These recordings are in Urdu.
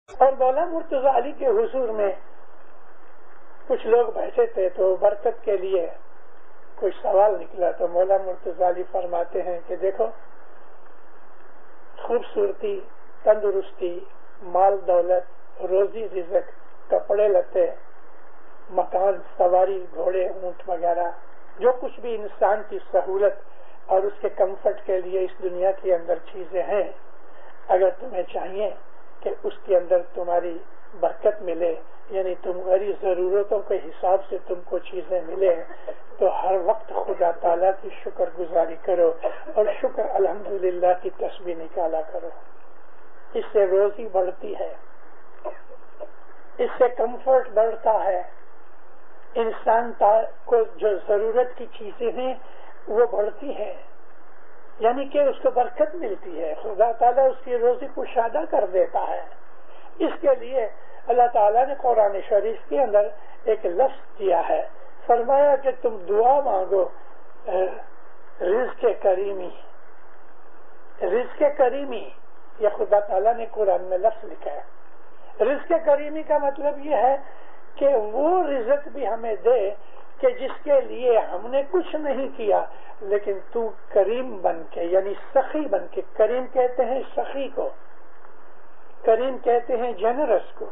اور مولا مرتضی علی کے حضور میں کچھ لوگ بیٹھے تھے تو برکت کے لیے کوئی سوال نکلا تو مولا مرتضی علی فرماتے ہیں کہ دیکھو، خوبصورتی، تندرستی، مال دولت، روزی رزق، کپڑے لتے، مکان، سواری، گھوڑے، اونٹ وغیرہ، جو کچھ بھی انسان کی سہولت اور اس کے کمفرٹ کے لیے اس دنیا کے اندر چیزیں ہیں، اگر تمہیں چاہیے کہ اس کے اندر تمہاری برکت ملے، یعنی تمہاری ضرورتوں کے حساب سے تم کو چیزیں ملے، تو ہر وقت خدا تعالیٰ کی شکر گزاری کرو اور شکر الحمدللہ کی تسبیح نکالا کرو۔ اس سے روزی بڑھتی ہے، اس سے کمفرٹ بڑھتا ہے، انسان کو جو ضرورت کی چیزیں ہیں وہ بڑھتی ہیں، یعنی کہ اس کو برکت ملتی ہے، خدا تعالیٰ اس کی روزی کو شادہ کر دیتا ہے۔ اس کے لیے اللہ تعالیٰ نے قرآن شریف کے اندر ایک لفظ دیا ہے، فرمایا کہ تم دعا مانگو رزق کریمی۔ رزق کریمی یہ خدا تعالیٰ نے قرآن میں لفظ لکھا ہے۔ رزق کریمی کا مطلب یہ ہے کہ وہ رزق بھی ہمیں دے کہ جس کے لیے ہم نے کچھ نہیں کیا، لیکن تو کریم بن کے، یعنی سخی بن کے، کریم کہتے ہیں سخی کو، کریم کہتے ہیں جنرس کو،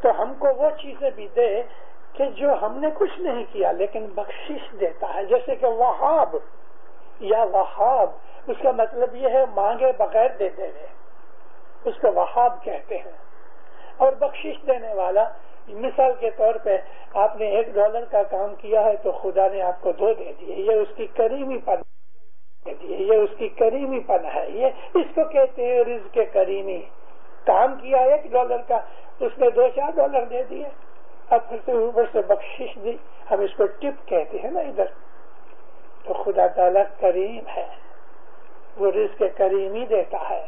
تو ہم کو وہ چیزیں بھی دے کہ جو ہم نے کچھ نہیں کیا لیکن بخشش دیتا ہے، جیسے کہ وہاب یا وہاب، اس کا مطلب یہ ہے مانگے بغیر دے دے، اس کو وہاب کہتے ہیں۔ اور بخشش دینے والا، مثال کے طور پہ آپ نے $1 کا کام کیا ہے تو خدا نے آپ کو 2 دے دیے، یہ اس کی کریمی پن دے دیے، یہ اس کی کریمی پن ہے، یہ اس کو کہتے ہیں رزق کریمی۔ کام کیا $1 کا، اس نے $2-4 دے دیے، اب پھر سے اوپر سے بخشش دی، ہم اس کو ٹپ کہتے ہیں نا ادھر۔ تو خدا تعالیٰ کریم ہے، وہ رزق کریمی دیتا ہے۔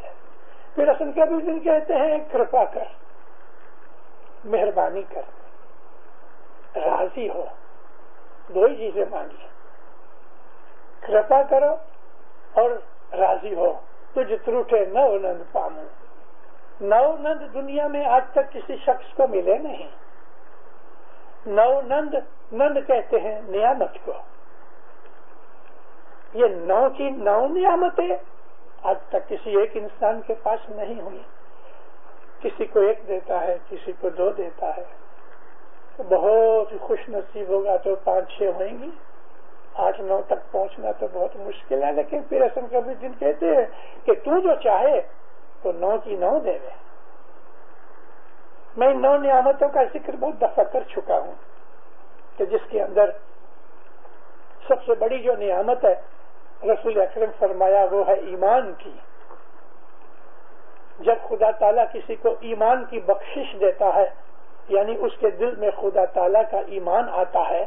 پھر اصل کا بھی دن کہتے ہیں کرپا کر، مہربانی کر، راضی ہو، 2 ہی چیزیں مانگی، کرپا کرو اور راضی ہو۔ تجھ تروٹے نو نند پامو، نو نند دنیا میں آج تک کسی شخص کو ملے نہیں۔ نو نند، نند کہتے ہیں نعمت کو، یہ 9 کی 9 نعمتیں آج تک کسی ایک انسان کے پاس نہیں ہوئی۔ کسی کو 1 دیتا ہے، کسی کو 2 دیتا ہے، تو بہت خوش نصیب ہوگا تو 5-6 ہوئیں گی، 8-9 تک پہنچنا تو بہت مشکل ہے۔ لیکن پھر اصل کبھی دن کہتے ہیں کہ تو جو چاہے تو 9 کی 9 دے دے۔ میں 9 نعمتوں کا ذکر بہت دفعہ کر چکا ہوں کہ جس کے اندر سب سے بڑی جو نعمت ہے رسول اکرم فرمایا وہ ہے ایمان کی۔ جب خدا تعالیٰ کسی کو ایمان کی بخشش دیتا ہے، یعنی اس کے دل میں خدا تعالیٰ کا ایمان آتا ہے،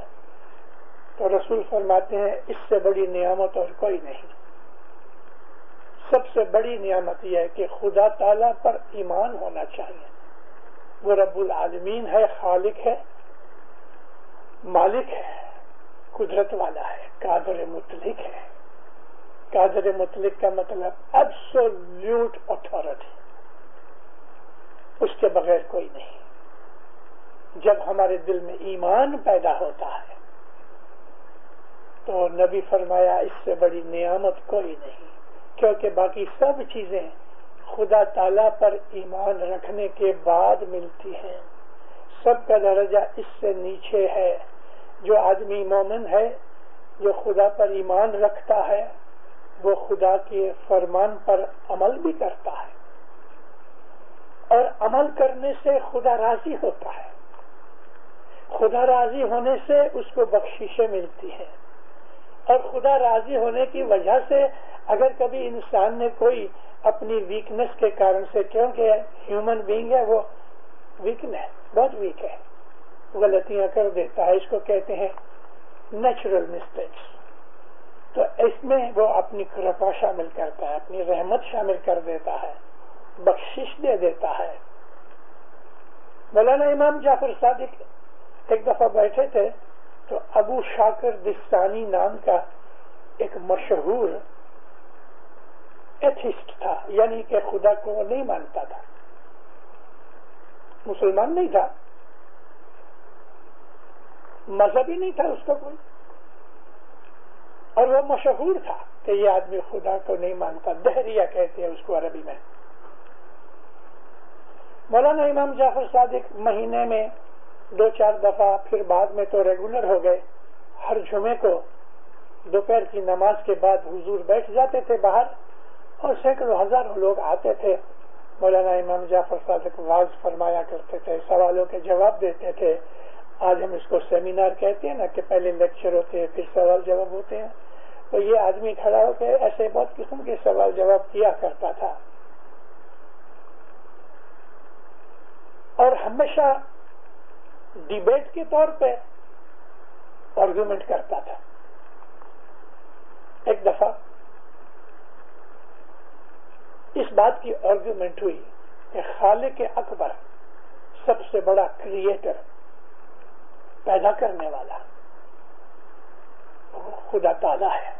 تو رسول فرماتے ہیں اس سے بڑی نعمت اور کوئی نہیں۔ سب سے بڑی نعمت یہ ہے کہ خدا تعالیٰ پر ایمان ہونا چاہیے، وہ رب العالمین ہے، خالق ہے، مالک ہے، قدرت والا ہے، قادر مطلق ہے۔ قادر مطلق کا مطلب ایبسولوٹ اتھارٹی، اس کے بغیر کوئی نہیں۔ جب ہمارے دل میں ایمان پیدا ہوتا ہے تو نبی فرمایا اس سے بڑی نعمت کوئی نہیں، کیونکہ باقی سب چیزیں خدا تعالیٰ پر ایمان رکھنے کے بعد ملتی ہیں۔ سب کا درجہ اس سے نیچے ہے۔ جو آدمی مومن ہے، جو خدا پر ایمان رکھتا ہے، وہ خدا کے فرمان پر عمل بھی کرتا ہے، اور عمل کرنے سے خدا راضی ہوتا ہے۔ خدا راضی ہونے سے اس کو بخششیں ملتی ہیں، اور خدا راضی ہونے کی وجہ سے اگر کبھی انسان نے کوئی اپنی ویکنس کے کارن سے، کیونکہ ہیومن بینگ ہے، وہ ویکنس بہت ویک ہے، غلطیاں کر دیتا ہے، اس کو کہتے ہیں نیچرل مسٹیکس، تو اس میں وہ اپنی کرپا شامل کرتا ہے، اپنی رحمت شامل کر دیتا ہے، بخشش دے دیتا ہے۔ مولانا امام جعفر صادق ایک دفعہ بیٹھے تھے تو ابو شاکر دستانی نام کا ایک مشہور ایتھیسٹ تھا، یعنی کہ خدا کو نہیں مانتا تھا، مسلمان نہیں تھا، مذہبی نہیں تھا اس کا کوئی، اور وہ مشہور تھا کہ یہ آدمی خدا کو نہیں مانتا، دہریہ کہتے ہیں اس کو عربی میں۔ مولانا امام جعفر صادق مہینے میں 2-4 دفعہ، پھر بعد میں تو ریگولر ہو گئے، ہر جمعے کو دوپہر کی نماز کے بعد حضور بیٹھ جاتے تھے باہر، اور سینکڑوں ہزاروں لوگ آتے تھے۔ مولانا امام جعفر صادق واعظ فرمایا کرتے تھے، سوالوں کے جواب دیتے تھے۔ آج ہم اس کو سیمینار کہتے ہیں نا، کہ پہلے لیکچر ہوتے ہیں پھر سوال جواب ہوتے ہیں، تو یہ آدمی کھڑا ہو کے ایسے بہت قسم کے سوال جواب کیا کرتا تھا، اور ہمیشہ ڈیبیٹ کے طور پہ آرگومنٹ کرتا تھا۔ ایک دفعہ اس بات کی آرگومنٹ ہوئی کہ خالق اکبر، سب سے بڑا کریٹر، پیدا کرنے والا خدا تعالی ہے۔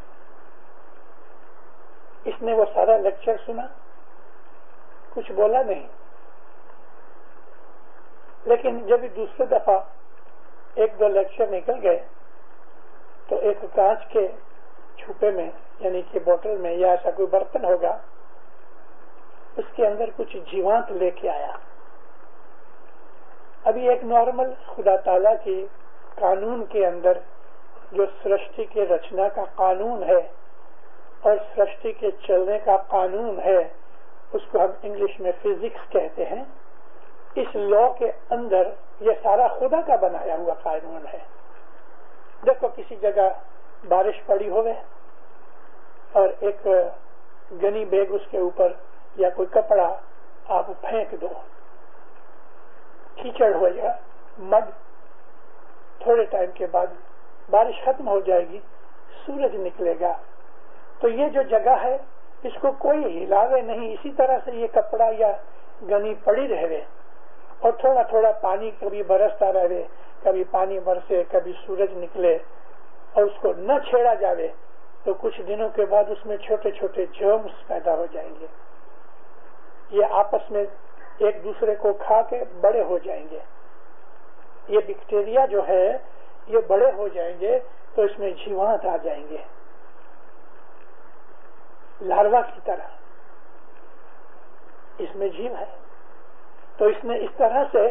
اس نے وہ سارا لیکچر سنا، کچھ بولا نہیں، لیکن جب دوسرے دفعہ 1-2 لیکچر نکل گئے تو ایک کانچ کے چھوپے میں، یعنی کہ بوتل میں یا ایسا کوئی برتن ہوگا، اس کے اندر کچھ جیوانت لے کے آیا۔ ابھی ایک نارمل خدا تعالیٰ کی قانون کے اندر جو سرشٹی کے رچنا کا قانون ہے اور سرشٹی کے چلنے کا قانون ہے، اس کو ہم انگلش میں فزکس کہتے ہیں، اس لا کے اندر یہ سارا خدا کا بنایا ہوا قانون ہے۔ دیکھو کسی جگہ بارش پڑی ہوئے اور ایک گنی بیگ اس کے اوپر یا کوئی کپڑا آپ پھینک دو، کیچڑ ہو جائے، مڈ، تھوڑے ٹائم کے بعد بارش ختم ہو جائے گی، سورج نکلے گا، تو یہ جو جگہ ہے اس کو کوئی ہلاوے نہیں، اسی طرح سے یہ کپڑا یا گنی پڑی رہے، اور تھوڑا تھوڑا پانی کبھی برستا رہے، کبھی پانی برسے، کبھی سورج نکلے، اور اس کو نہ چھیڑا جاوے، تو کچھ دنوں کے بعد اس میں چھوٹے چھوٹے جرمز پیدا ہو جائیں گے، یہ آپس میں ایک دوسرے کو کھا کے بڑے ہو جائیں گے، یہ بیکٹیریا جو ہے یہ بڑے ہو جائیں گے، تو اس میں جیوانت آ جائیں گے لاروا کی طرح، اس میں جیو ہے، تو اس نے اس طرح سے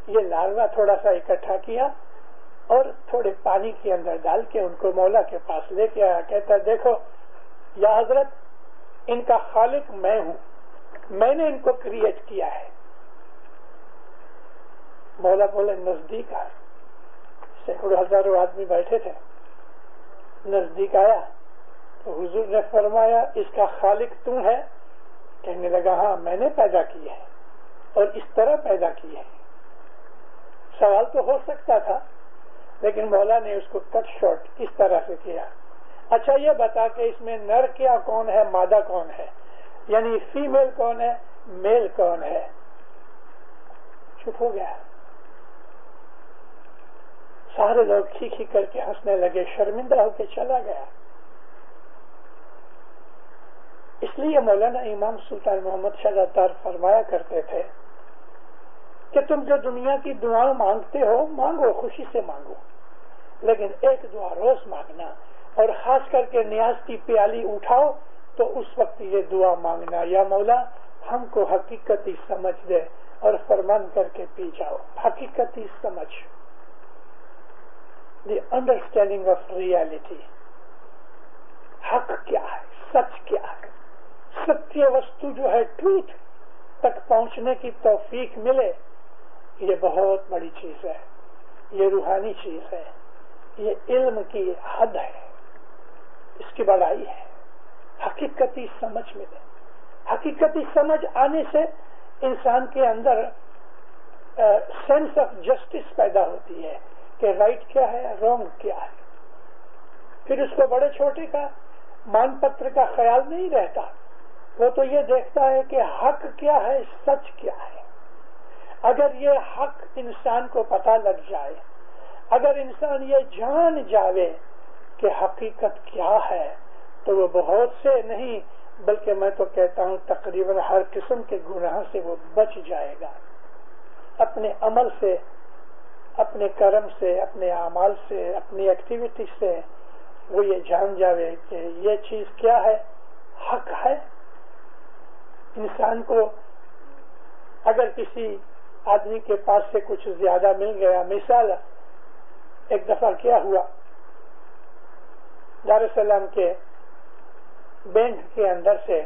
یہ لاروا تھوڑا سا اکٹھا کیا اور تھوڑے پانی کے اندر ڈال کے ان کو مولا کے پاس لے کے آیا، کہتا ہے دیکھو یا حضرت، ان کا خالق میں ہوں، میں نے ان کو کریٹ کیا ہے۔ مولا بولے نزدیک آ، سینکڑوں ہزاروں آدمی بیٹھے تھے، نزدیک آیا تو حضور نے فرمایا اس کا خالق تو ہے؟ کہنے لگا ہاں میں نے پیدا کی ہے اور اس طرح پیدا کی ہے۔ سوال تو ہو سکتا تھا لیکن مولا نے اس کو کٹ شارٹ اس طرح سے کیا، اچھا یہ بتا کہ اس میں نر کیا کون ہے، مادہ کون ہے، یعنی فیمیل کون ہے، میل کون ہے؟ چپ ہو گیا، سارے لوگ کھی کر کے ہنسنے لگے، شرمندہ ہو کے چلا گیا۔ اس لیے مولانا امام سلطان محمد شاہ اتار فرمایا کرتے تھے کہ تم جو دنیا کی دعائیں مانگتے ہو مانگو، خوشی سے مانگو، لیکن ایک دعا روز مانگنا، اور خاص کر کے نیاز کی پیالی اٹھاؤ تو اس وقت یہ دعا مانگنا، یا مولا ہم کو حقیقتی سمجھ دے اور فرمان کر کے پی جاؤ۔ حقیقتی سمجھ، دی انڈرسٹینڈنگ آف ریالٹی، حق کیا ہے، سچ کیا ہے، ستیہ وستو جو ہے، ٹروتھ تک پہنچنے کی توفیق ملے، یہ بہت بڑی چیز ہے، یہ روحانی چیز ہے، یہ علم کی حد ہے، اس کی بڑائی ہے۔ حقیقتی سمجھ ملے، حقیقتی سمجھ آنے سے انسان کے اندر سینس آف جسٹس پیدا ہوتی ہے کہ رائٹ کیا ہے، رانگ کیا ہے، پھر اس کو بڑے چھوٹے کا مان پتر کا خیال نہیں رہتا، وہ تو یہ دیکھتا ہے کہ حق کیا ہے، سچ کیا ہے۔ اگر یہ حق انسان کو پتہ لگ جائے، اگر انسان یہ جان جاوے کہ حقیقت کیا ہے، تو وہ بہت سے نہیں بلکہ میں تو کہتا ہوں تقریباً ہر قسم کے گناہ سے وہ بچ جائے گا۔ اپنے عمل سے، اپنے کرم سے، اپنے اعمال سے، اپنی ایکٹیویٹی سے وہ یہ جان جاوے کہ یہ چیز کیا ہے، حق ہے. انسان کو اگر کسی آدمی کے پاس سے کچھ زیادہ مل گیا، مثال ایک دفعہ کیا ہوا، دار السلام کے بینک کے اندر سے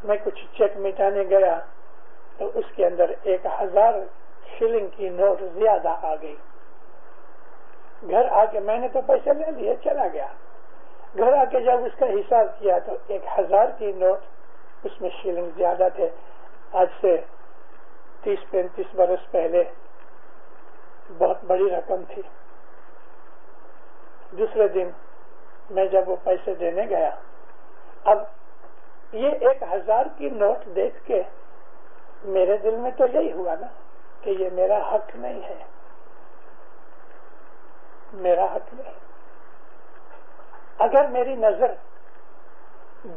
میں کچھ چیک مٹانے گیا تو اس کے اندر 1000 شلنگ کی نوٹ زیادہ آ گئی. گھر آ کے میں نے تو پیسے لے لیے، چلا گیا. گھر آ کے جب اس کا حساب کیا تو 1000 کی نوٹ اس میں شلنگ زیادہ تھے. آج سے 30-35 برس پہلے بہت بڑی رقم تھی. دوسرے دن میں جب وہ پیسے دینے گیا، اب یہ 1000 کی نوٹ دیکھ کے میرے دل میں تو یہی ہوا نا کہ یہ میرا حق نہیں ہے، میرا حق نہیں. اگر میری نظر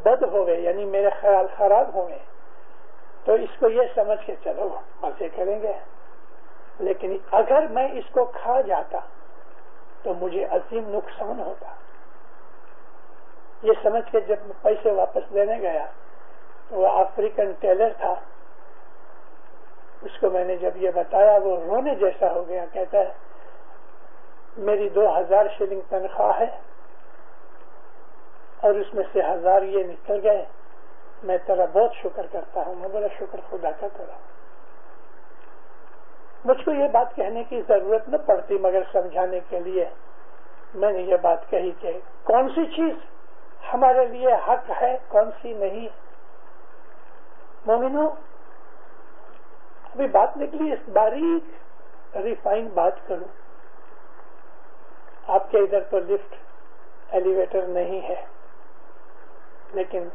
بد ہوئے، یعنی میرے خیال خراب ہوئے، تو اس کو یہ سمجھ کے چلو مزے کریں گے. لیکن اگر میں اس کو کھا جاتا تو مجھے عظیم نقصان ہوتا. یہ سمجھ کے جب میں پیسے واپس لینے گیا تو وہ افریقن ٹیلر تھا، اس کو میں نے جب یہ بتایا وہ رونے جیسا ہو گیا. کہتا ہے میری 2000 شلنگ تنخواہ ہے اور اس میں سے 1000 یہ نکل گئے، میں تیرا بہت شکر کرتا ہوں. میں بولا شکر خدا کا کرا. مجھ کو یہ بات کہنے کی ضرورت نہ پڑتی، مگر سمجھانے کے لیے میں نے یہ بات کہی کہ کون سی چیز ہمارے لیے حق ہے، کون سی نہیں. مومنو، ابھی بات نکلی، اس باریک ریفائن بات کروں. آپ کے ادھر تو لفٹ ایلیویٹر نہیں ہے، لیکن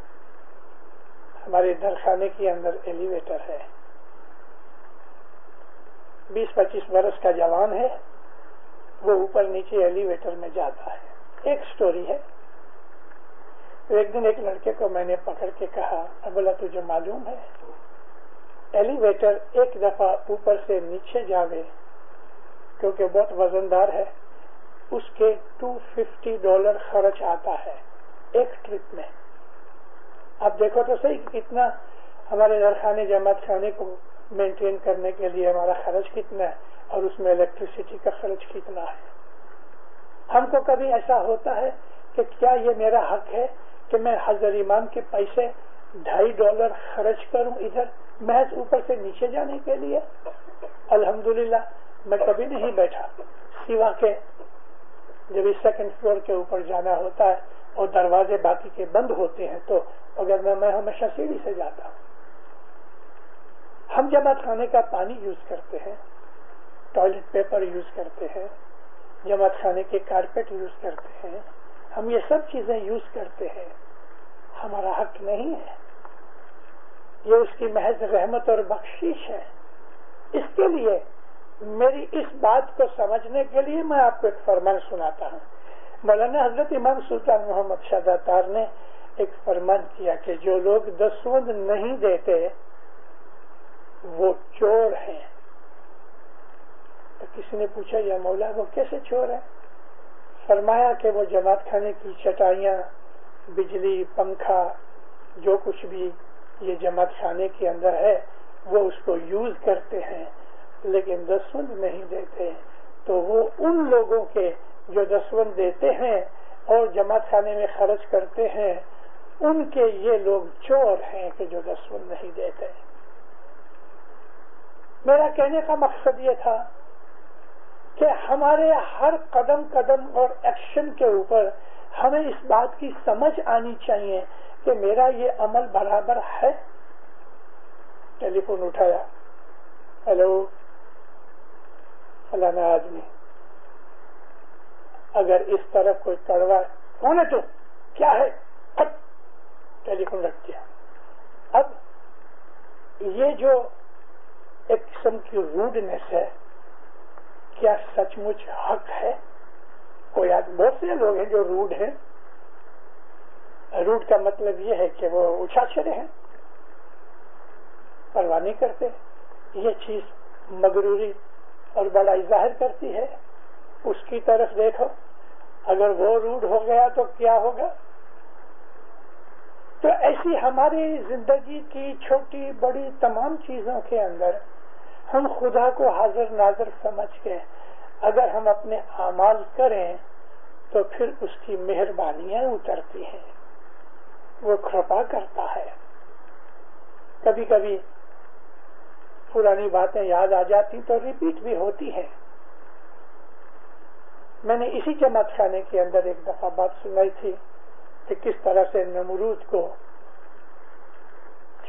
ہمارے درخانے کے اندر ایلیویٹر ہے. 20-25 برس کا جوان ہے، وہ اوپر نیچے ایلیویٹر میں جاتا ہے. ایک سٹوری ہے. ایک دن ایک لڑکے کو میں نے پکڑ کے کہا، بولا تجھے معلوم ہے ایلیویٹر ایک دفعہ اوپر سے نیچے جاوے کیونکہ بہت وزندار ہے، اس کے $250 خرچ آتا ہے ایک ٹرپ میں. آپ دیکھو تو صحیح کتنا ہمارے درخانے جماعت خانے کو مینٹین کرنے کے لیے ہمارا خرچ کتنا ہے اور اس میں الیکٹریسٹی کا خرچ کتنا ہے. ہم کو کبھی ایسا ہوتا ہے کہ کیا یہ میرا حق ہے کہ میں حضرت امام کے پیسے $2.50 خرچ کروں ادھر محض اوپر سے نیچے جانے کے لیے؟ الحمدللہ میں کبھی نہیں بیٹھا، سوا کے جب اس 2nd فلور کے اوپر جانا ہوتا ہے اور دروازے باقی کے بند ہوتے ہیں تو اگر میں ہمیشہ سیڑھی سے جاتا ہوں. ہم جماعت خانے کا پانی یوز کرتے ہیں، ٹوائلٹ پیپر یوز کرتے ہیں، جماعت خانے کے کارپیٹ یوز کرتے ہیں، ہم یہ سب چیزیں یوز کرتے ہیں. ہمارا حق نہیں ہے، یہ اس کی محض رحمت اور بخشش ہے. اس کے لیے میری اس بات کو سمجھنے کے لیے میں آپ کو ایک فرمان سناتا ہوں. مولانا حضرت امام سلطان محمد شاہ داتار نے ایک فرمان کیا کہ جو لوگ دسوند نہیں دیتے وہ چور ہیں. تو کسی نے پوچھا یا مولا وہ کیسے چور ہے؟ فرمایا کہ وہ جماعت خانے کی چٹائیاں، بجلی، پنکھا، جو کچھ بھی یہ جماعت خانے کے اندر ہے وہ اس کو یوز کرتے ہیں لیکن دسوند نہیں دیتے. تو وہ ان لوگوں کے جو دسوند دیتے ہیں اور جماعت خانے میں خرچ کرتے ہیں ان کے یہ لوگ چور ہیں کہ جو دسوند نہیں دیتے. میرا کہنے کا مقصد یہ تھا کہ ہمارے ہر قدم قدم اور ایکشن کے اوپر ہمیں اس بات کی سمجھ آنی چاہیے کہ میرا یہ عمل برابر ہے. ٹیلی فون اٹھایا، ہیلو فلانا آدمی، اگر اس طرف کوئی کڑوا کون ہے تو کیا ہے، ٹیلی فون رکھ دیا. اب یہ جو ایک قسم کی روڈنیس ہے، کیا سچ مچ حق ہے؟ کوئی بہت سے لوگ ہیں جو روڈ ہیں. روڈ کا مطلب یہ ہے کہ وہ اچھاچھرے ہیں، پرواہ نہیں کرتے. یہ چیز مغروری اور بڑائی ظاہر کرتی ہے. اس کی طرف دیکھو، اگر وہ روڈ ہو گیا تو کیا ہوگا. تو ایسی ہماری زندگی کی چھوٹی بڑی تمام چیزوں کے اندر ہم خدا کو حاضر ناظر سمجھ کے اگر ہم اپنے اعمال کریں تو پھر اس کی مہربانیاں اترتی ہیں، وہ کرپا کرتا ہے. کبھی کبھی پرانی باتیں یاد آ جاتی تو ریپیٹ بھی ہوتی ہیں. میں نے اسی جماعت خانے کے اندر ایک دفعہ بات سنائی تھی کہ کس طرح سے نمرود کو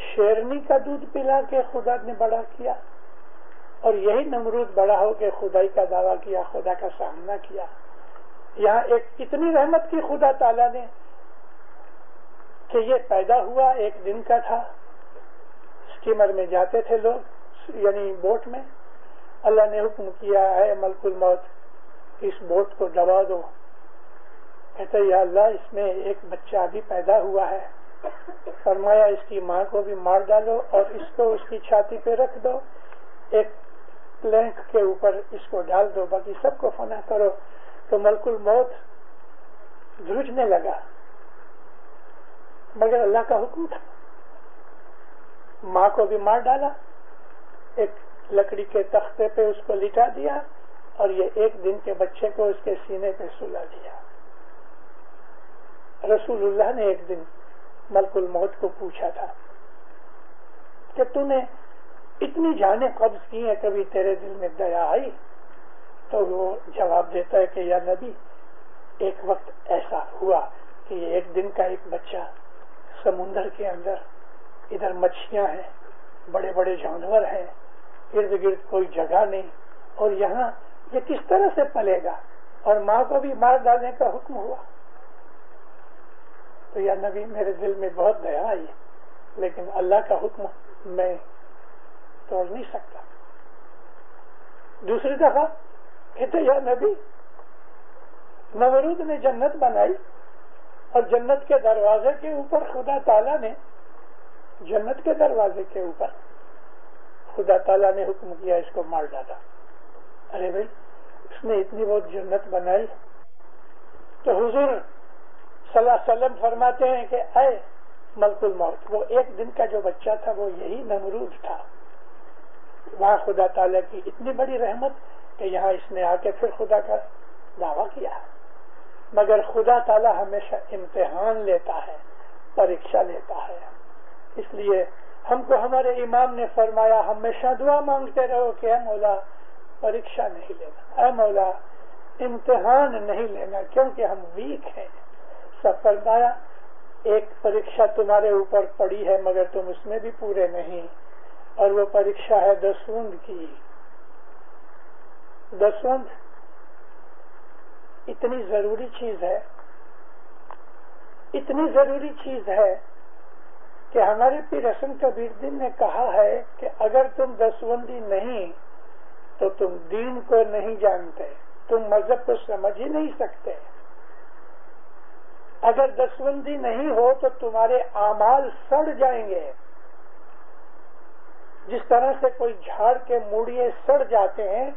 شیرنی کا دودھ پلا کے خدا نے بڑا کیا، اور یہی نمرود بڑا ہو کے خدائی کا دعویٰ کیا، خدا کا سامنا کیا. یہاں ایک اتنی رحمت کی خدا تعالیٰ نے کہ یہ پیدا ہوا ایک دن کا تھا. اسٹیمر میں جاتے تھے لوگ، یعنی بوٹ میں. اللہ نے حکم کیا ہے ملک الموت اس بوٹ کو دبا دو. کہتے یا اللہ اس میں ایک بچہ ابھی پیدا ہوا ہے. فرمایا اس کی ماں کو بھی مار ڈالو اور اس کو اس کی چھاتی پہ رکھ دو، ایک پلینک کے اوپر اس کو ڈال دو، باقی سب کو فنا کرو. تو ملک الموت دھرجنے لگا، مگر اللہ کا حکم تھا. ماں کو بھی مار ڈالا، ایک لکڑی کے تختے پہ اس کو لٹا دیا اور یہ ایک دن کے بچے کو اس کے سینے پہ سلا دیا. رسول اللہ نے ایک دن ملک الموت کو پوچھا تھا کہ تو نے اتنی جانیں قبض کی ہیں، کبھی تیرے دل میں دیا آئی؟ تو وہ جواب دیتا ہے کہ یا نبی ایک وقت ایسا ہوا کہ یہ ایک دن کا ایک بچہ سمندر کے اندر، ادھر مچھلیاں ہیں، بڑے بڑے جانور ہیں، ارد گرد کوئی جگہ نہیں، اور یہاں یہ کس طرح سے پلے گا، اور ماں کو بھی مار ڈالنے کا حکم ہوا. تو یا نبی میرے دل میں بہت دیا آئی، لیکن اللہ کا حکم میں توڑ نہیں سکتا. دوسری دفعہ کہتے یا نبی نمرود نے جنت بنائی اور جنت کے دروازے کے اوپر خدا تعالیٰ نے جنت کے دروازے کے اوپر خدا تعالیٰ نے حکم کیا اس کو مار ڈالا. ارے بھائی اس نے اتنی بہت جنت بنائی. تو حضور صلی اللہ علیہ وسلم فرماتے ہیں کہ اے ملک الموت، وہ ایک دن کا جو بچہ تھا وہ یہی نمرود تھا. وہاں خدا تعالیٰ کی اتنی بڑی رحمت کہ یہاں اس نے آ کے پھر خدا کا دعویٰ کیا. مگر خدا تعالیٰ ہمیشہ امتحان لیتا ہے، پریکشا لیتا ہے. اس لیے ہم کو ہمارے امام نے فرمایا ہمیشہ دعا مانگتے رہو کہ اے مولا پریکشا نہیں لینا، اے مولا امتحان نہیں لینا، کیونکہ ہم ویک ہیں. سب فرمایا ایک پریکشا تمہارے اوپر پڑی ہے مگر تم اس میں بھی پورے نہیں، اور وہ پریکشا ہے دسوند کی. دسوند اتنی ضروری چیز ہے، اتنی ضروری چیز ہے کہ ہمارے پیر حسن کبیر دین نے کہا ہے کہ اگر تم دسوندی نہیں تو تم دین کو نہیں جانتے، تم مذہب کو سمجھ ہی نہیں سکتے. اگر دسوندی نہیں ہو تو تمہارے اعمال سڑ جائیں گے. جس طرح سے کوئی جھاڑ کے موڑیے سڑ جاتے ہیں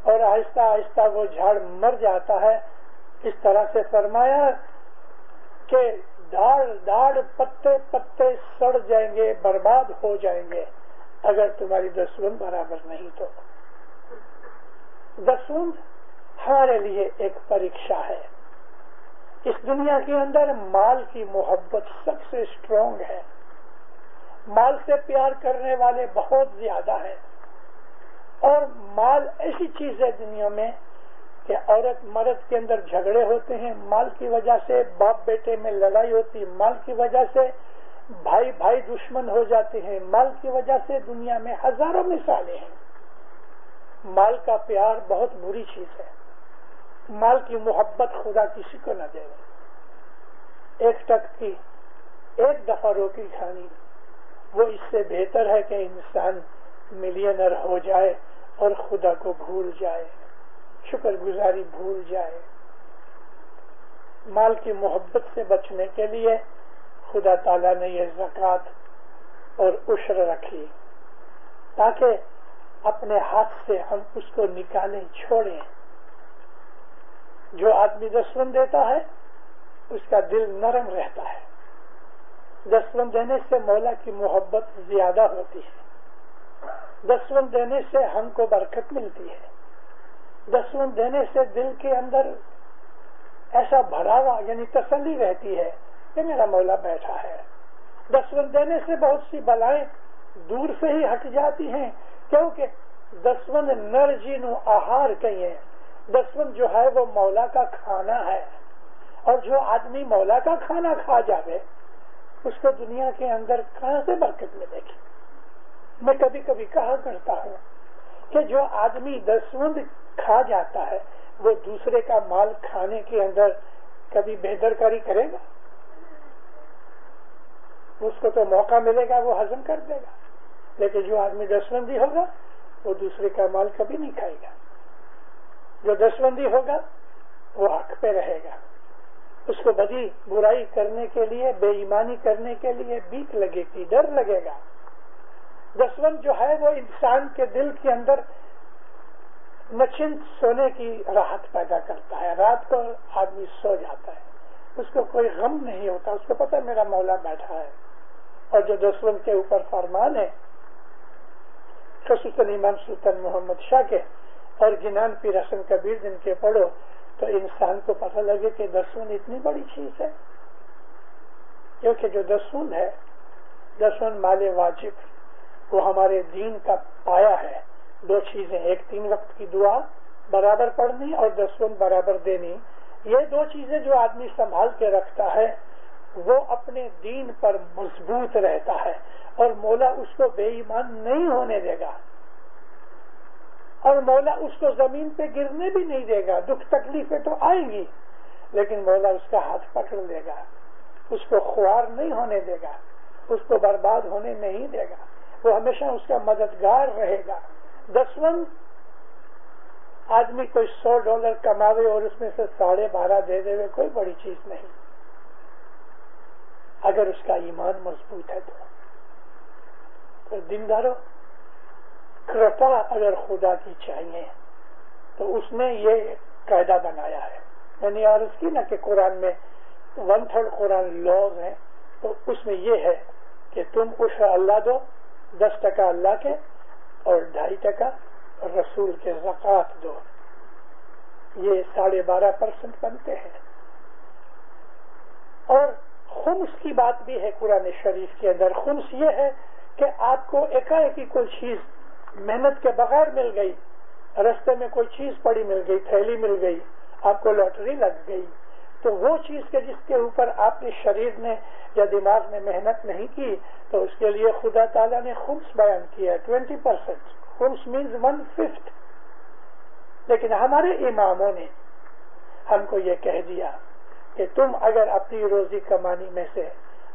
اور آہستہ آہستہ وہ جھاڑ مر جاتا ہے، اس طرح سے فرمایا کہ داڑھ پتے پتے سڑ جائیں گے، برباد ہو جائیں گے اگر تمہاری دسوند برابر نہیں تو. دسوند ہمارے لیے ایک پریکشا ہے. اس دنیا کے اندر مال کی محبت سب سے اسٹرانگ ہے. مال سے پیار کرنے والے بہت زیادہ ہیں، اور مال ایسی چیز ہے دنیا میں کہ عورت مرد کے اندر جھگڑے ہوتے ہیں، مال کی وجہ سے باپ بیٹے میں لڑائی ہوتی، مال کی وجہ سے بھائی بھائی دشمن ہو جاتے ہیں، مال کی وجہ سے دنیا میں ہزاروں مثالیں ہیں. مال کا پیار بہت بری چیز ہے. مال کی محبت خدا کسی کو نہ دے. ایک ٹک کی ایک دفعہ روٹی کھانی وہ اس سے بہتر ہے کہ انسان ملینر ہو جائے اور خدا کو بھول جائے، شکر گزاری بھول جائے. مال کی محبت سے بچنے کے لیے خدا تعالیٰ نے یہ زکوٰۃ اور عشر رکھی تاکہ اپنے ہاتھ سے ہم اس کو نکالیں، چھوڑیں. جو آدمی دسوند دیتا ہے اس کا دل نرم رہتا ہے. دسوند دینے سے مولا کی محبت زیادہ ہوتی ہے. دسوند دینے سے ہم کو برکت ملتی ہے. دسوند دینے سے دل کے اندر ایسا بھراوا یعنی تسلی رہتی ہے کہ میرا مولا بیٹھا ہے. دسوند دینے سے بہت سی بلائیں دور سے ہی ہٹ جاتی ہیں، کیونکہ دسوند نرجی نو آہار کہیں. دسوند جو ہے وہ مولا کا کھانا ہے، اور جو آدمی مولا کا کھانا کھا جاوے اس کو دنیا کے اندر کہاں سے برکت ملے گی. میں کبھی کبھی کہا کرتا ہوں کہ جو آدمی دسوند کھا جاتا ہے وہ دوسرے کا مال کھانے کے اندر کبھی بےدرکاری کرے گا؟ اس کو تو موقع ملے گا وہ ہضم کر دے گا. لیکن جو آدمی دسوندی ہوگا وہ دوسرے کا مال کبھی نہیں کھائے گا. جو دسوندی ہوگا وہ حق پہ رہے گا. اس کو بدی برائی کرنے کے لیے، بے ایمانی کرنے کے لیے بیک لگے گی، ڈر لگے گا. دسوند جو ہے وہ انسان کے دل کے اندر نچنت سونے کی راحت پیدا کرتا ہے. رات کو آدمی سو جاتا ہے، اس کو کوئی غم نہیں ہوتا، اس کو پتا میرا مولا بیٹھا ہے. اور جو دسوند کے اوپر فرمان ہے خصوصاً امام سلطان محمد شاہ کے اور گنان پیر حسن کبیر جن کے پڑھو تو انسان کو پتہ لگے کہ دسوند اتنی بڑی چیز ہے. کیونکہ جو دسوند ہے، دسوند مال واجب، وہ ہمارے دین کا پایا ہے. دو چیزیں، ایک 3 وقت کی دعا برابر پڑھنی اور دسوند برابر دینی. یہ دو چیزیں جو آدمی سنبھال کے رکھتا ہے وہ اپنے دین پر مضبوط رہتا ہے، اور مولا اس کو بے ایمان نہیں ہونے دے گا، اور مولا اس کو زمین پہ گرنے بھی نہیں دے گا. دکھ تکلیفیں تو آئیں گی لیکن مولا اس کا ہاتھ پکڑ لے گا، اس کو خوار نہیں ہونے دے گا، اس کو برباد ہونے نہیں دے گا. وہ ہمیشہ اس کا مددگار رہے گا. دسوند آدمی کوئی $100 کماوے اور اس میں سے 12.5 دے دے کوئی بڑی چیز نہیں، اگر اس کا ایمان مضبوط ہے تو دینداروں کرپا اگر خدا کی چاہیے تو اس نے یہ قاعدہ بنایا ہے. میں نے عرض کی نا کہ قرآن میں 1/3 قرآن لاز ہیں، تو اس میں یہ ہے کہ تم عشر اللہ دو، 10% اللہ کے اور 2.5% رسول کے زکوٰۃ دو. یہ 12.5% بنتے ہیں. اور خمس کی بات بھی ہے قرآن شریف کے اندر. خمس یہ ہے کہ آپ کو ایک کوئی چیز محنت کے بغیر مل گئی، رستے میں کوئی چیز پڑی مل گئی، تھیلی مل گئی، آپ کو لاٹری لگ گئی، تو وہ چیز کے جس کے اوپر آپ کے شریر نے یا دماغ نے محنت نہیں کی تو اس کے لیے خدا تعالیٰ نے خمس بیان کیا ہے 20%. خمس مینز 1/5. لیکن ہمارے اماموں نے ہم کو یہ کہہ دیا کہ تم اگر اپنی روزی کمانی میں سے،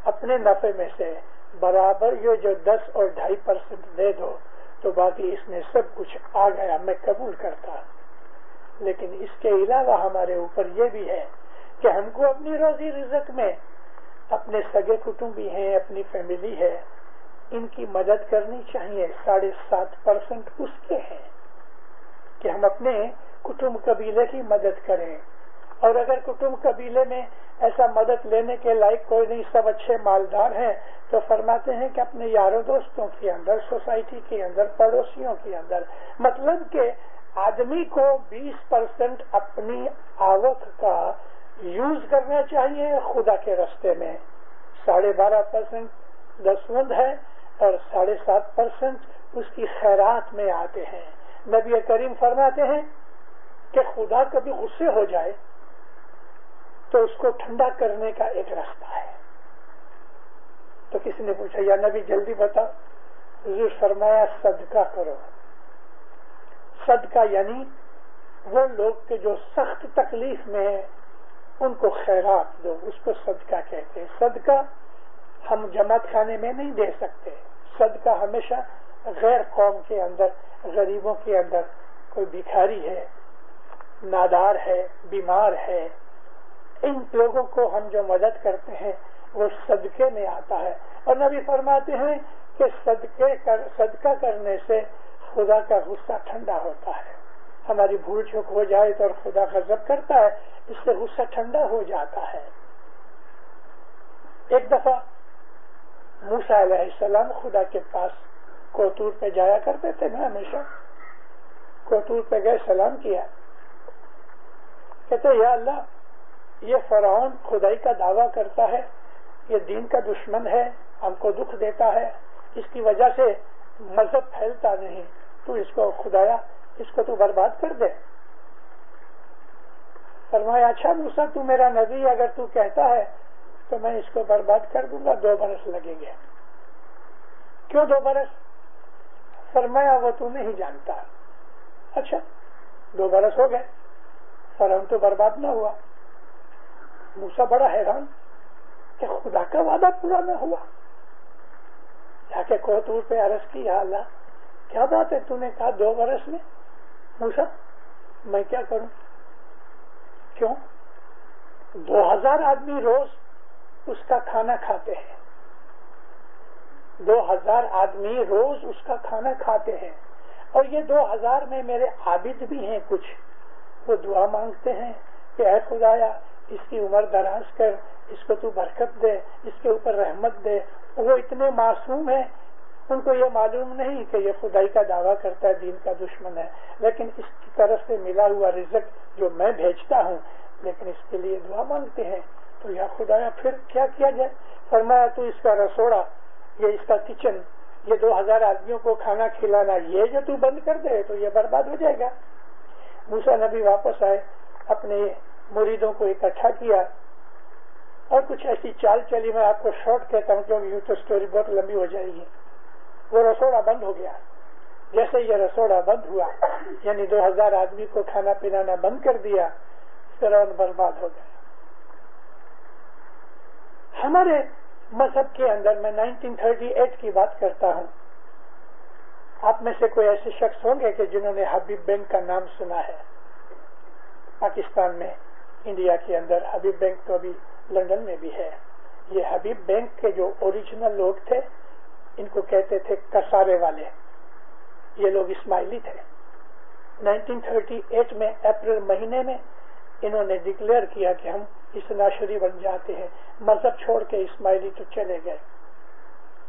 اپنے نفع میں سے برابر یہ جو 10 اور 2.5% دے دو تو باقی اس میں سب کچھ آ گیا، میں قبول کرتا. لیکن اس کے علاوہ ہمارے اوپر یہ بھی ہے کہ ہم کو اپنی روزی رزق میں اپنے سگے کٹمبی ہیں، اپنی فیملی ہے، ان کی مدد کرنی چاہیے. 7.5% اس کے ہیں کہ ہم اپنے کٹمب قبیلے کی مدد کریں. اور اگر کٹمب قبیلے میں ایسا مدد لینے کے لائق کوئی نہیں، سب اچھے مالدار ہیں، تو فرماتے ہیں کہ اپنے یاروں دوستوں کے اندر، سوسائٹی کے اندر، پڑوسیوں کے اندر، مطلب کہ آدمی کو 20% اپنی آوک کا یوز کرنا چاہیے خدا کے راستے میں. 12.5% دسوند ہے اور 7.5% اس کی خیرات میں آتے ہیں. نبی کریم فرماتے ہیں کہ خدا کبھی غصے ہو جائے تو اس کو ٹھنڈا کرنے کا ایک راستہ ہے. تو کسی نے پوچھا یا نبی جلدی بتا. حضور فرمایا صدقہ کرو. صدقہ یعنی وہ لوگ کے جو سخت تکلیف میں ہیں ان کو خیرات دو، اس کو صدقہ کہتے ہیں. صدقہ ہم جماعت خانے میں نہیں دے سکتے. صدقہ ہمیشہ غیر قوم کے اندر، غریبوں کے اندر، کوئی بھکاری ہے، نادار ہے، بیمار ہے، ان لوگوں کو ہم جو مدد کرتے ہیں وہ صدقے میں آتا ہے. اور نبی فرماتے ہیں کہ صدقہ کرنے سے خدا کا غصہ ٹھنڈا ہوتا ہے. ہماری بھول چوک ہو جائے تو اور خدا غضب کرتا ہے، اس سے غصہ ٹھنڈا ہو جاتا ہے. ایک دفعہ موسیٰ علیہ السلام خدا کے پاس کوتور پہ جایا کرتے تھے نا، ہمیشہ کوتور پہ گئے، سلام کیا، کہتے یا اللہ یہ فرعون خدائی کا دعویٰ کرتا ہے، یہ دین کا دشمن ہے، ہم کو دکھ دیتا ہے، اس کی وجہ سے مذہب پھیلتا نہیں، تو اس کو خدایا اس کو تو برباد کر دے. فرمایا اچھا موسیٰ تو میرا نبی، اگر تو کہتا ہے تو میں اس کو برباد کر دوں گا، 2 برس لگیں گے. کیوں 2 برس؟ فرمایا وہ تو نہیں جانتا. اچھا 2 برس ہو گئے، فرعون تو برباد نہ ہوا. موسیٰ بڑا حیران کہ خدا کا وعدہ پورا نہ ہوا. جا کے کوتور پہ عرض کی یا اللہ کیا بات ہے، تو نے کہا 2 برس میں. موسیٰ میں کیا کروں؟ کیوں؟ 2000 آدمی روز اس کا کھانا کھاتے ہیں، 2000 آدمی روز اس کا کھانا کھاتے ہیں، اور یہ 2000 میں میرے عابد بھی ہیں کچھ، وہ دعا مانگتے ہیں کہ اے خدایا اس کی عمر دراز کر، اس کو تو برکت دے، اس کے اوپر رحمت دے. وہ اتنے معصوم ہیں، ان کو یہ معلوم نہیں کہ یہ خدائی کا دعویٰ کرتا ہے، دین کا دشمن ہے، لیکن اس کی طرف سے ملا ہوا رزق جو میں بھیجتا ہوں، لیکن اس کے لیے دعا مانگتے ہیں. تو یا خدایا پھر کیا کیا جائے؟ فرمایا تو اس کا رسوڑا، یہ اس کا کچن، یہ 2000 آدمیوں کو کھانا کھلانا، یہ جو تو بند کر دے تو یہ برباد ہو جائے گا. موسیٰ نبی واپس آئے، اپنے مریدوں کو اکٹھا کیا اور کچھ ایسی چال چلی، میں آپ کو شارٹ کہتا ہوں کیونکہ یوں تو سٹوری بہت لمبی ہو جائے گی. وہ رسوڑا بند ہو گیا. جیسے یہ رسوڑا بند ہوا، یعنی 2000 آدمی کو کھانا پلانا بند کر دیا، فرعون برباد ہو گیا. ہمارے مذہب کے اندر، میں 1938 کی بات کرتا ہوں، آپ میں سے کوئی ایسے شخص ہوں گے کہ جنہوں نے حبیب بینک کا نام سنا ہے. پاکستان میں، انڈیا کے اندر حبیب بینک تو ابھی لندن میں بھی ہے. یہ حبیب بینک کے جو اوریجنل لوگ تھے، ان کو کہتے تھے کسارے والے. یہ لوگ اسماعیلی تھے. 1938 میں اپریل مہینے میں انہوں نے ڈکلیئر کیا کہ ہم اسناشری بن جاتے ہیں، مذہب چھوڑ کے اسماعیلی تو چلے گئے.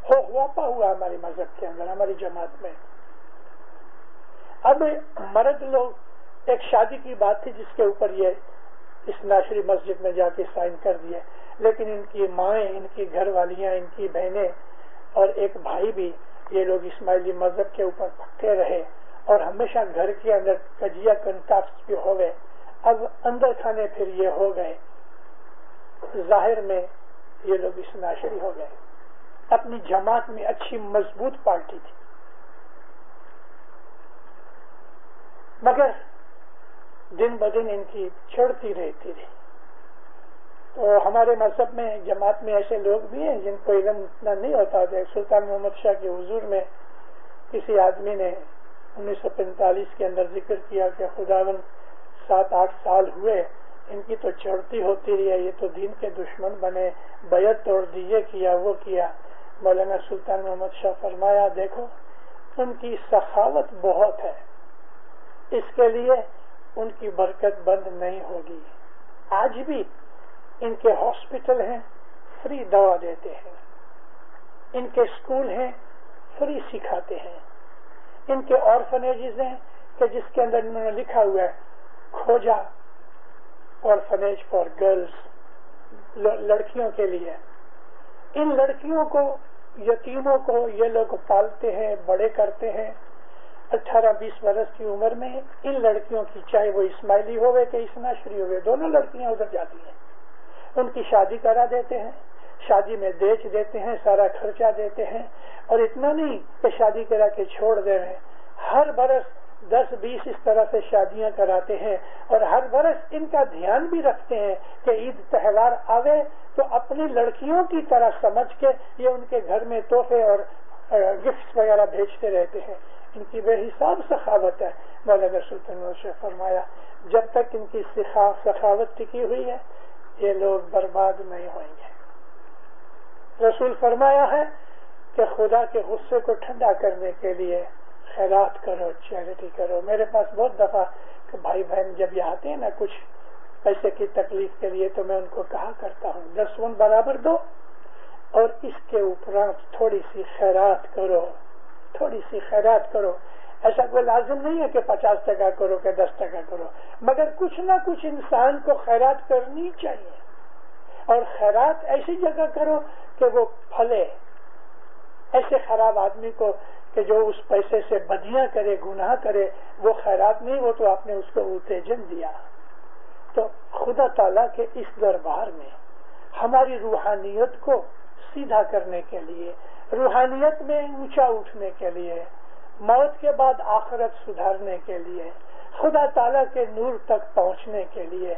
ہوا ہمارے مذہب کے اندر، ہماری جماعت میں. اب مرد لوگ، ایک شادی کی بات تھی جس کے اوپر یہ اسناشری مسجد میں جا کے سائن کر دیے، لیکن ان کی مائیں، ان کی گھر والیاں، ان کی بہنیں اور ایک بھائی بھی، یہ لوگ اسماعیلی مذہب کے اوپر پکے رہے اور ہمیشہ گھر کے اندر کجیا کنٹاکس بھی ہو گئے. اب اندر کھانے پھر یہ ہو گئے، ظاہر میں یہ لوگ اسناشری ہو گئے. اپنی جماعت میں اچھی مضبوط پارٹی تھی، مگر دن بدن ان کی چڑھتی رہتی رہی. تو ہمارے مذہب میں، جماعت میں ایسے لوگ بھی ہیں جن کو علم اتنا نہیں ہوتا. سلطان محمد شاہ کے حضور میں کسی آدمی نے 1945 کے اندر ذکر کیا کہ خداوند 7-8 سال ہوئے، ان کی تو چڑھتی ہوتی رہی ہے، یہ تو دین کے دشمن بنے، بیعت توڑ دی، یہ کیا وہ کیا. مولانا سلطان محمد شاہ فرمایا دیکھو ان کی سخاوت بہت ہے، اس کے لیے ان کی برکت بند نہیں ہوگی. آج بھی ان کے ہاسپٹل ہیں، فری دوا دیتے ہیں، ان کے اسکول ہیں، فری سکھاتے ہیں، ان کے آرفنیجز ہیں کہ جس کے اندر انہوں نے لکھا ہوا ہے کھوجا آرفنیج فار گرلز، لڑکیوں کے لیے. ان لڑکیوں کو، یتیموں کو یہ لوگ پالتے ہیں، بڑے کرتے ہیں. 18-20 برس کی عمر میں ان لڑکیوں کی، چاہے وہ اسماعیلی ہوئے کہ اسناشری ہوئے، دونوں لڑکیاں ادھر جاتی ہیں، ان کی شادی کرا دیتے ہیں، شادی میں بیچ دیتے ہیں، سارا خرچہ دیتے ہیں. اور اتنا نہیں کہ شادی کرا کے چھوڑ دے رہے ہیں، ہر برس 10-20 اس طرح سے شادیاں کراتے ہیں، اور ہر برس ان کا دھیان بھی رکھتے ہیں کہ عید تہوار آوے تو اپنی لڑکیوں کی طرح سمجھ کے یہ ان کے گھر میں تحفے اور گفٹ وغیرہ بھیجتے رہتے ہیں. ان کی بے حساب سخاوت ہے. مولانا سلطان نے فرمایا جب تک ان کی سخاوت ٹکی ہوئی ہے یہ لوگ برباد نہیں ہوئیں گے. رسول فرمایا ہے کہ خدا کے غصے کو ٹھنڈا کرنے کے لیے خیرات کرو، چیریٹی کرو. میرے پاس بہت دفعہ کہ بھائی بہن جب یہ آتے ہیں نا کچھ پیسے کی تکلیف کے لیے تو میں ان کو کہا کرتا ہوں 10 من برابر دو اور اس کے اوپر تھوڑی سی خیرات کرو، تھوڑی سی خیرات کرو. ایسا کوئی لازم نہیں ہے کہ 50 ٹکا کرو کہ 10 ٹکا کرو، مگر کچھ نہ کچھ انسان کو خیرات کرنی چاہیے. اور خیرات ایسی جگہ کرو کہ وہ پھلے. ایسے خراب آدمی کو کہ جو اس پیسے سے بدیاں کرے، گناہ کرے، وہ خیرات نہیں، وہ تو آپ نے اس کو اتےجن دیا. تو خدا تعالیٰ کے اس دربار میں ہماری روحانیت کو سیدھا کرنے کے لیے، روحانیت میں اونچا اٹھنے کے لیے، موت کے بعد آخرت سدھارنے کے لیے، خدا تعالیٰ کے نور تک پہنچنے کے لیے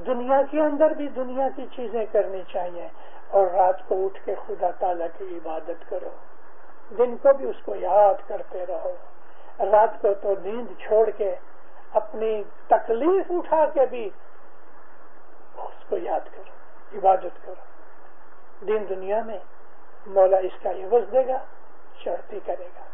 دنیا کے اندر بھی دنیا کی چیزیں کرنی چاہیے. اور رات کو اٹھ کے خدا تعالیٰ کی عبادت کرو، دن کو بھی اس کو یاد کرتے رہو. رات کو تو نیند چھوڑ کے اپنی تکلیف اٹھا کے بھی اس کو یاد کرو، عبادت کرو. دین دنیا میں مولا اس کا عوض دے گا، چڑھتی کرے گا.